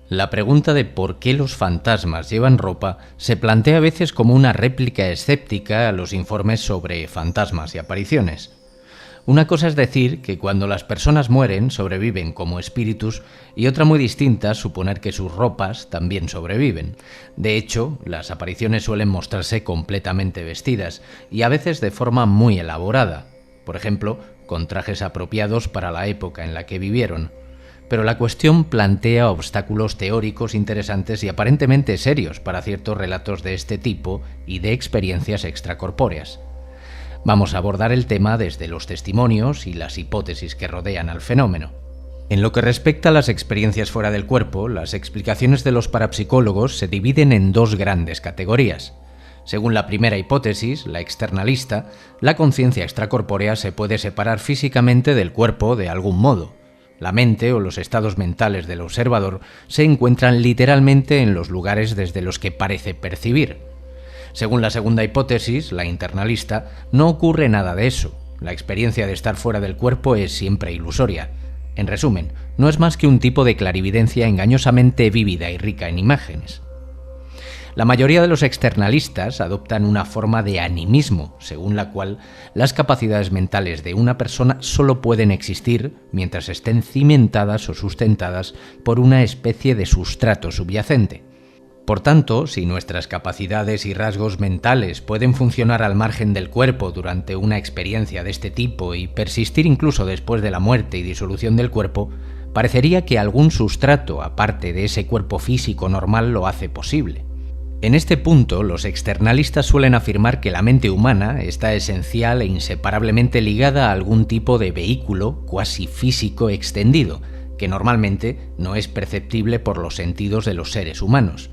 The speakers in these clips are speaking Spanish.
La pregunta de por qué los fantasmas llevan ropa se plantea a veces como una réplica escéptica a los informes sobre fantasmas y apariciones. Una cosa es decir que cuando las personas mueren sobreviven como espíritus y otra muy distinta suponer que sus ropas también sobreviven. De hecho, las apariciones suelen mostrarse completamente vestidas y a veces de forma muy elaborada, por ejemplo, con trajes apropiados para la época en la que vivieron. Pero la cuestión plantea obstáculos teóricos interesantes y aparentemente serios para ciertos relatos de este tipo y de experiencias extracorpóreas. Vamos a abordar el tema desde los testimonios y las hipótesis que rodean al fenómeno. En lo que respecta a las experiencias fuera del cuerpo, las explicaciones de los parapsicólogos se dividen en dos grandes categorías. Según la primera hipótesis, la externalista, la conciencia extracorpórea se puede separar físicamente del cuerpo de algún modo. La mente o los estados mentales del observador se encuentran literalmente en los lugares desde los que parece percibir. Según la segunda hipótesis, la internalista, no ocurre nada de eso. La experiencia de estar fuera del cuerpo es siempre ilusoria. En resumen, no es más que un tipo de clarividencia engañosamente vívida y rica en imágenes. La mayoría de los externalistas adoptan una forma de animismo, según la cual las capacidades mentales de una persona solo pueden existir mientras estén cimentadas o sustentadas por una especie de sustrato subyacente. Por tanto, si nuestras capacidades y rasgos mentales pueden funcionar al margen del cuerpo durante una experiencia de este tipo y persistir incluso después de la muerte y disolución del cuerpo, parecería que algún sustrato aparte de ese cuerpo físico normal lo hace posible. En este punto, los externalistas suelen afirmar que la mente humana está esencial e inseparablemente ligada a algún tipo de vehículo cuasi físico extendido, que normalmente no es perceptible por los sentidos de los seres humanos.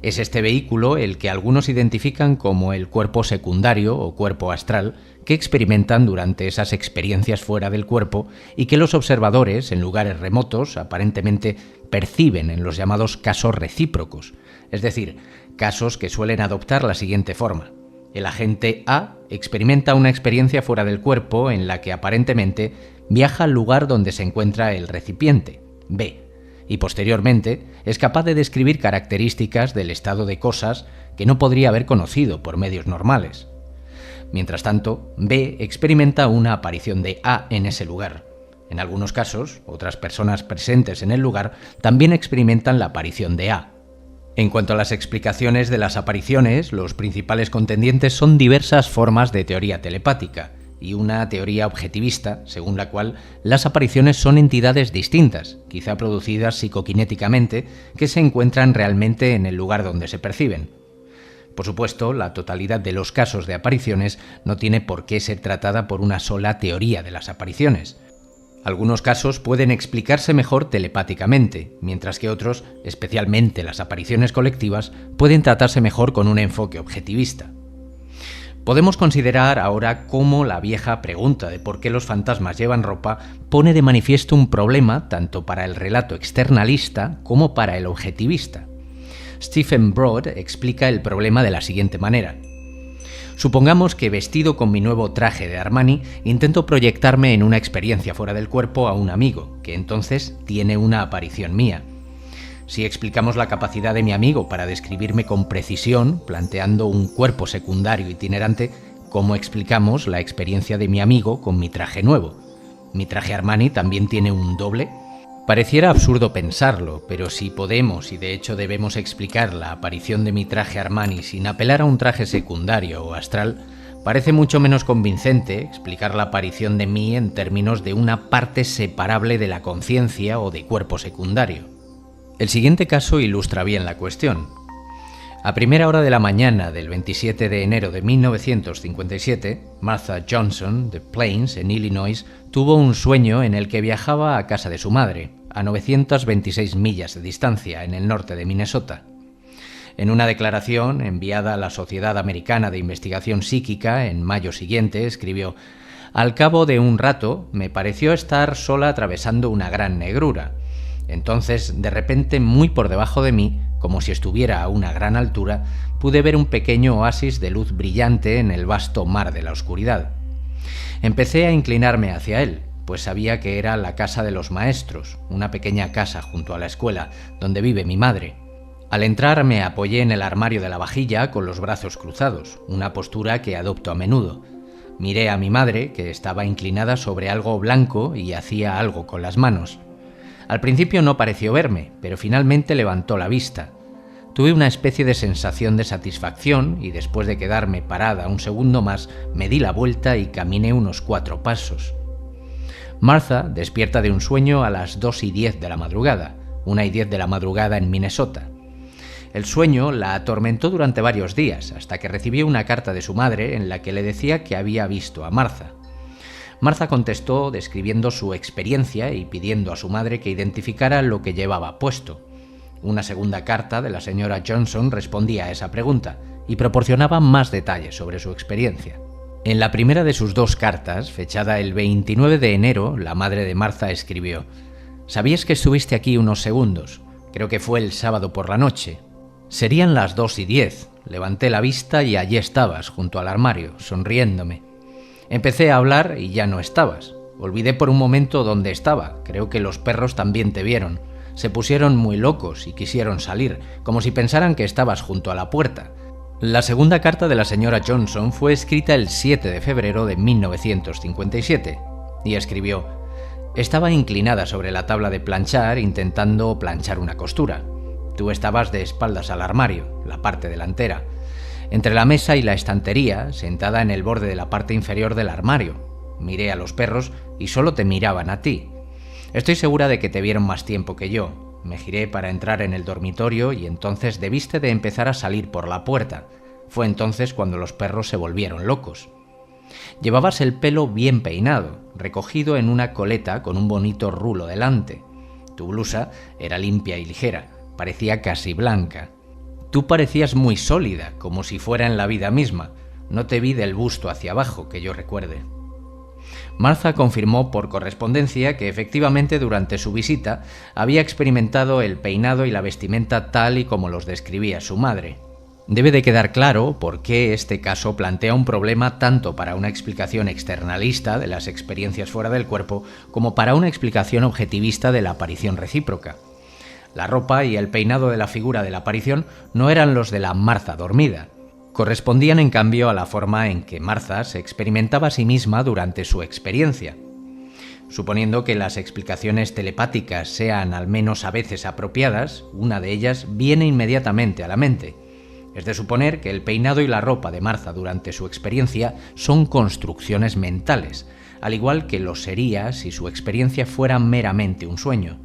Es este vehículo el que algunos identifican como el cuerpo secundario o cuerpo astral que experimentan durante esas experiencias fuera del cuerpo y que los observadores, en lugares remotos, aparentemente perciben en los llamados casos recíprocos, es decir, casos que suelen adoptar la siguiente forma. El agente A experimenta una experiencia fuera del cuerpo en la que aparentemente viaja al lugar donde se encuentra el recipiente, B, y posteriormente es capaz de describir características del estado de cosas que no podría haber conocido por medios normales. Mientras tanto, B experimenta una aparición de A en ese lugar. En algunos casos, otras personas presentes en el lugar también experimentan la aparición de A. En cuanto a las explicaciones de las apariciones, los principales contendientes son diversas formas de teoría telepática y una teoría objetivista, según la cual las apariciones son entidades distintas, quizá producidas psicoquinéticamente, que se encuentran realmente en el lugar donde se perciben. Por supuesto, la totalidad de los casos de apariciones no tiene por qué ser tratada por una sola teoría de las apariciones. Algunos casos pueden explicarse mejor telepáticamente, mientras que otros, especialmente las apariciones colectivas, pueden tratarse mejor con un enfoque objetivista. Podemos considerar ahora cómo la vieja pregunta de por qué los fantasmas llevan ropa pone de manifiesto un problema tanto para el relato externalista como para el objetivista. Stephen Broad explica el problema de la siguiente manera. Supongamos que vestido con mi nuevo traje de Armani, intento proyectarme en una experiencia fuera del cuerpo a un amigo, que entonces tiene una aparición mía. Si explicamos la capacidad de mi amigo para describirme con precisión, planteando un cuerpo secundario itinerante, ¿cómo explicamos la experiencia de mi amigo con mi traje nuevo? ¿Mi traje Armani también tiene un doble? Pareciera absurdo pensarlo, pero si podemos y de hecho debemos explicar la aparición de mi traje Armani sin apelar a un traje secundario o astral, parece mucho menos convincente explicar la aparición de mí en términos de una parte separable de la conciencia o de cuerpo secundario. El siguiente caso ilustra bien la cuestión. A primera hora de la mañana del 27 de enero de 1957, Martha Johnson, de Plains, en Illinois, tuvo un sueño en el que viajaba a casa de su madre, a 926 millas de distancia, en el norte de Minnesota. En una declaración enviada a la Sociedad Americana de Investigación Psíquica en mayo siguiente, escribió: «Al cabo de un rato, me pareció estar sola atravesando una gran negrura. Entonces, de repente, muy por debajo de mí, como si estuviera a una gran altura, pude ver un pequeño oasis de luz brillante en el vasto mar de la oscuridad. Empecé a inclinarme hacia él, pues sabía que era la casa de los maestros, una pequeña casa junto a la escuela, donde vive mi madre. Al entrar me apoyé en el armario de la vajilla con los brazos cruzados, una postura que adopto a menudo. Miré a mi madre, que estaba inclinada sobre algo blanco y hacía algo con las manos. Al principio no pareció verme, pero finalmente levantó la vista. Tuve una especie de sensación de satisfacción y después de quedarme parada un segundo más, me di la vuelta y caminé unos 4 pasos. Martha despierta de un sueño a las 2:10 de la madrugada, 1:10 de la madrugada en Minnesota. El sueño la atormentó durante varios días, hasta que recibió una carta de su madre en la que le decía que había visto a Martha. Martha contestó describiendo su experiencia y pidiendo a su madre que identificara lo que llevaba puesto. Una segunda carta de la señora Johnson respondía a esa pregunta y proporcionaba más detalles sobre su experiencia. En la primera de sus 2 cartas, fechada el 29 de enero, la madre de Martha escribió: «¿Sabías que estuviste aquí unos segundos? Creo que fue el sábado por la noche. Serían las 2:10. Levanté la vista y allí estabas, junto al armario, sonriéndome. Empecé a hablar y ya no estabas. Olvidé por un momento dónde estaba. Creo que los perros también te vieron. Se pusieron muy locos y quisieron salir, como si pensaran que estabas junto a la puerta». La segunda carta de la señora Johnson fue escrita el 7 de febrero de 1957 y escribió: «Estaba inclinada sobre la tabla de planchar intentando planchar una costura. Tú estabas de espaldas al armario, la parte delantera, entre la mesa y la estantería, sentada en el borde de la parte inferior del armario. Miré a los perros y solo te miraban a ti. Estoy segura de que te vieron más tiempo que yo. Me giré para entrar en el dormitorio y entonces debiste de empezar a salir por la puerta. Fue entonces cuando los perros se volvieron locos. Llevabas el pelo bien peinado, recogido en una coleta con un bonito rulo delante. Tu blusa era limpia y ligera, parecía casi blanca. Tú parecías muy sólida, como si fuera en la vida misma. No te vi del busto hacia abajo, que yo recuerde». Martha confirmó por correspondencia que efectivamente durante su visita había experimentado el peinado y la vestimenta tal y como los describía su madre. Debe de quedar claro por qué este caso plantea un problema tanto para una explicación externalista de las experiencias fuera del cuerpo como para una explicación objetivista de la aparición recíproca. La ropa y el peinado de la figura de la aparición no eran los de la Martha dormida. Correspondían en cambio a la forma en que Martha se experimentaba a sí misma durante su experiencia. Suponiendo que las explicaciones telepáticas sean al menos a veces apropiadas, una de ellas viene inmediatamente a la mente. Es de suponer que el peinado y la ropa de Martha durante su experiencia son construcciones mentales, al igual que lo sería si su experiencia fuera meramente un sueño.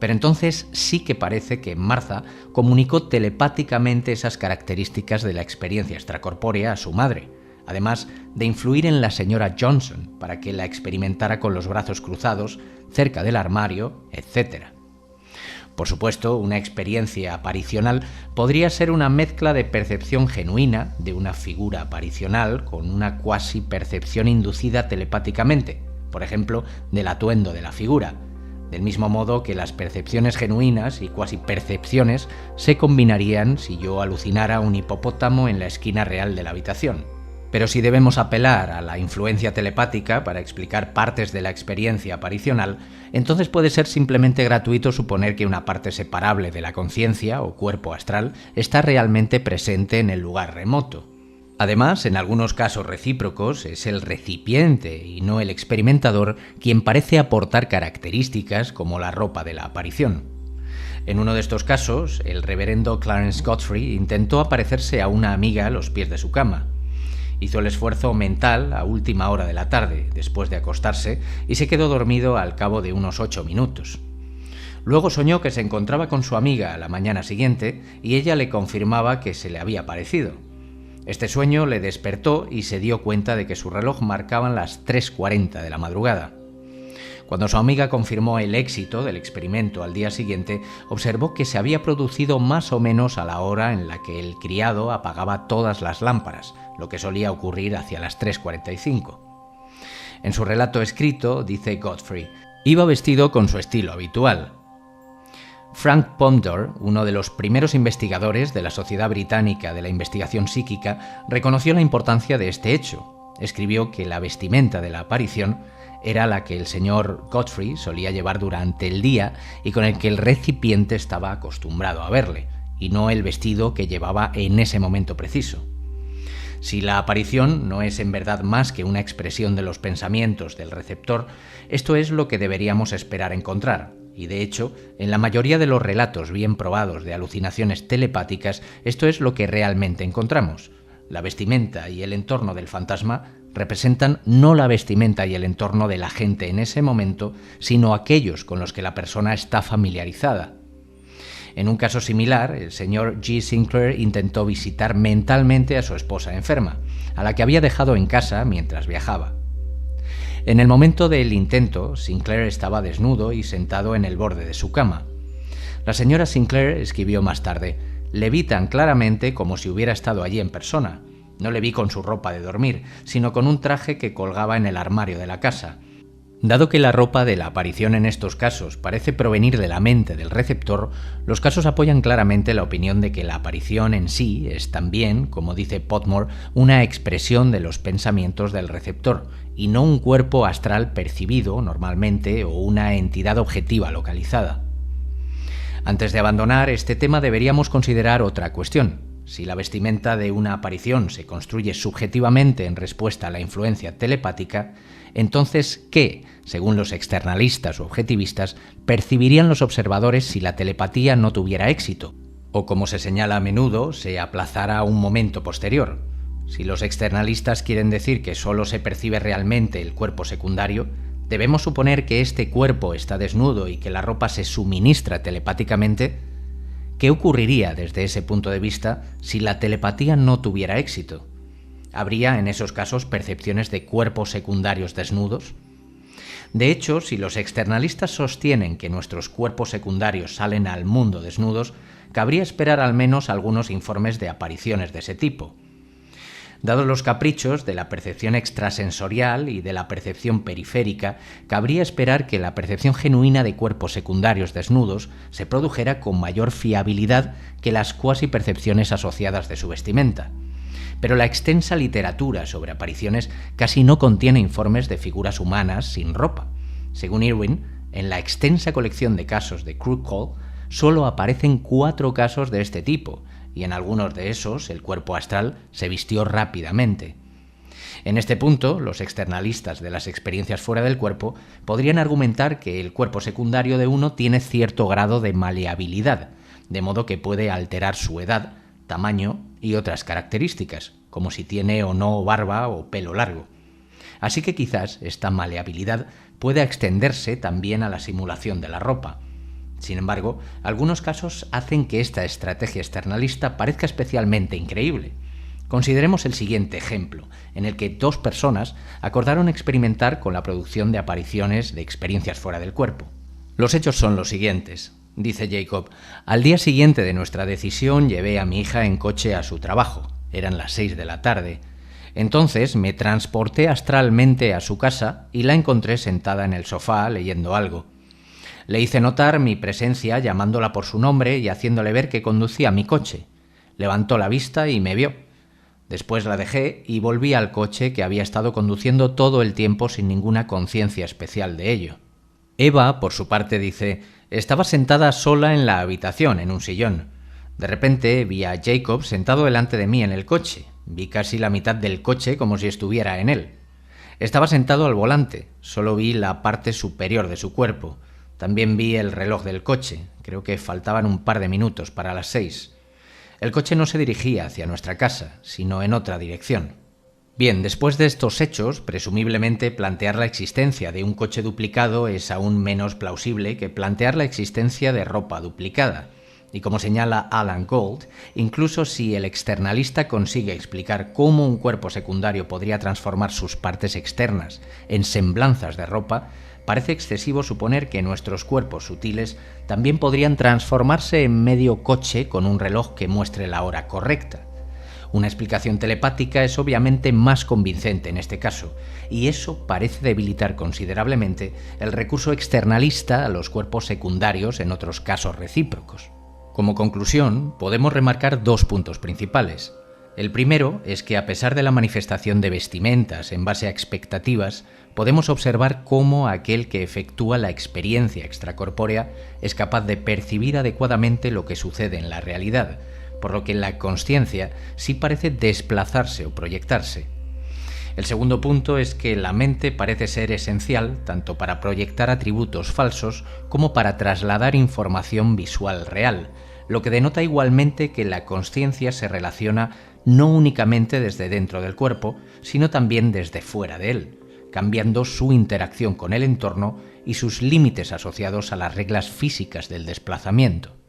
Pero entonces sí que parece que Martha comunicó telepáticamente esas características de la experiencia extracorpórea a su madre, además de influir en la señora Johnson para que la experimentara con los brazos cruzados, cerca del armario, etc. Por supuesto, una experiencia aparicional podría ser una mezcla de percepción genuina de una figura aparicional con una cuasi percepción inducida telepáticamente, por ejemplo, del atuendo de la figura, del mismo modo que las percepciones genuinas y cuasi percepciones se combinarían si yo alucinara un hipopótamo en la esquina real de la habitación. Pero si debemos apelar a la influencia telepática para explicar partes de la experiencia aparicional, entonces puede ser simplemente gratuito suponer que una parte separable de la conciencia o cuerpo astral está realmente presente en el lugar remoto. Además, en algunos casos recíprocos, es el recipiente y no el experimentador quien parece aportar características como la ropa de la aparición. En uno de estos casos, el reverendo Clarence Godfrey intentó aparecerse a una amiga a los pies de su cama. Hizo el esfuerzo mental a última hora de la tarde, después de acostarse, y se quedó dormido al cabo de unos 8 minutos. Luego soñó que se encontraba con su amiga a la mañana siguiente y ella le confirmaba que se le había aparecido. Este sueño le despertó y se dio cuenta de que su reloj marcaba las 3:40 de la madrugada. Cuando su amiga confirmó el éxito del experimento al día siguiente, observó que se había producido más o menos a la hora en la que el criado apagaba todas las lámparas, lo que solía ocurrir hacia las 3:45. En su relato escrito, dice Godfrey, iba vestido con su estilo habitual. Frank Pondor, uno de los primeros investigadores de la Sociedad Británica de la Investigación Psíquica, reconoció la importancia de este hecho. escribió que la vestimenta de la aparición era la que el señor Godfrey solía llevar durante el día y con el que el recipiente estaba acostumbrado a verle, y no el vestido que llevaba en ese momento preciso. Si la aparición no es en verdad más que una expresión de los pensamientos del receptor, esto es lo que deberíamos esperar encontrar, y de hecho, en la mayoría de los relatos bien probados de alucinaciones telepáticas, esto es lo que realmente encontramos. La vestimenta y el entorno del fantasma representan no la vestimenta y el entorno de la gente en ese momento, sino aquellos con los que la persona está familiarizada. En un caso similar, el señor G. Sinclair intentó visitar mentalmente a su esposa enferma, a la que había dejado en casa mientras viajaba. En el momento del intento, Sinclair estaba desnudo y sentado en el borde de su cama. La señora Sinclair escribió más tarde: «Le vi tan claramente como si hubiera estado allí en persona. No le vi con su ropa de dormir, sino con un traje que colgaba en el armario de la casa». Dado que la ropa de la aparición en estos casos parece provenir de la mente del receptor, los casos apoyan claramente la opinión de que la aparición en sí es también, como dice Podmore, una expresión de los pensamientos del receptor, y no un cuerpo astral percibido normalmente o una entidad objetiva localizada. Antes de abandonar este tema deberíamos considerar otra cuestión. Si la vestimenta de una aparición se construye subjetivamente en respuesta a la influencia telepática, entonces, ¿qué, según los externalistas o objetivistas, percibirían los observadores si la telepatía no tuviera éxito? O, como se señala a menudo, se aplazara a un momento posterior. Si los externalistas quieren decir que solo se percibe realmente el cuerpo secundario, ¿debemos suponer que este cuerpo está desnudo y que la ropa se suministra telepáticamente? ¿Qué ocurriría desde ese punto de vista si la telepatía no tuviera éxito? ¿Habría en esos casos percepciones de cuerpos secundarios desnudos? De hecho, si los externalistas sostienen que nuestros cuerpos secundarios salen al mundo desnudos, cabría esperar al menos algunos informes de apariciones de ese tipo. Dados los caprichos de la percepción extrasensorial y de la percepción periférica, cabría esperar que la percepción genuina de cuerpos secundarios desnudos se produjera con mayor fiabilidad que las cuasi percepciones asociadas de su vestimenta. Pero la extensa literatura sobre apariciones casi no contiene informes de figuras humanas sin ropa. Según Irwin, en la extensa colección de casos de Krukol, solo aparecen 4 casos de este tipo, y en algunos de esos el cuerpo astral se vistió rápidamente. En este punto, los externalistas de las experiencias fuera del cuerpo podrían argumentar que el cuerpo secundario de uno tiene cierto grado de maleabilidad, de modo que puede alterar su edad, tamaño y otras características, como si tiene o no barba o pelo largo. Así que quizás esta maleabilidad pueda extenderse también a la simulación de la ropa. Sin embargo, algunos casos hacen que esta estrategia externalista parezca especialmente increíble. Consideremos el siguiente ejemplo, en el que 2 personas acordaron experimentar con la producción de apariciones de experiencias fuera del cuerpo. Los hechos son los siguientes. Dice Jacob: «Al día siguiente de nuestra decisión llevé a mi hija en coche a su trabajo. Eran las 6 de la tarde. Entonces me transporté astralmente a su casa y la encontré sentada en el sofá leyendo algo. Le hice notar mi presencia llamándola por su nombre y haciéndole ver que conducía mi coche. Levantó la vista y me vio. Después la dejé y volví al coche que había estado conduciendo todo el tiempo sin ninguna conciencia especial de ello». Eva, por su parte, dice: «Estaba sentada sola en la habitación, en un sillón. De repente vi a Jacob sentado delante de mí en el coche. Vi casi la mitad del coche como si estuviera en él. Estaba sentado al volante, solo vi la parte superior de su cuerpo. También vi el reloj del coche, creo que faltaban un par de minutos para las 6. El coche no se dirigía hacia nuestra casa, sino en otra dirección». Bien, después de estos hechos, presumiblemente plantear la existencia de un coche duplicado es aún menos plausible que plantear la existencia de ropa duplicada. Y como señala Alan Gold, incluso si el externalista consigue explicar cómo un cuerpo secundario podría transformar sus partes externas en semblanzas de ropa, parece excesivo suponer que nuestros cuerpos sutiles también podrían transformarse en medio coche con un reloj que muestre la hora correcta. Una explicación telepática es obviamente más convincente en este caso, y eso parece debilitar considerablemente el recurso externalista a los cuerpos secundarios en otros casos recíprocos. Como conclusión, podemos remarcar 2 puntos principales. El primero es que, a pesar de la manifestación de vestimentas en base a expectativas, podemos observar cómo aquel que efectúa la experiencia extracorpórea es capaz de percibir adecuadamente lo que sucede en la realidad, por lo que la consciencia sí parece desplazarse o proyectarse. El segundo punto es que la mente parece ser esencial tanto para proyectar atributos falsos como para trasladar información visual real, lo que denota igualmente que la consciencia se relaciona no únicamente desde dentro del cuerpo, sino también desde fuera de él, cambiando su interacción con el entorno y sus límites asociados a las reglas físicas del desplazamiento.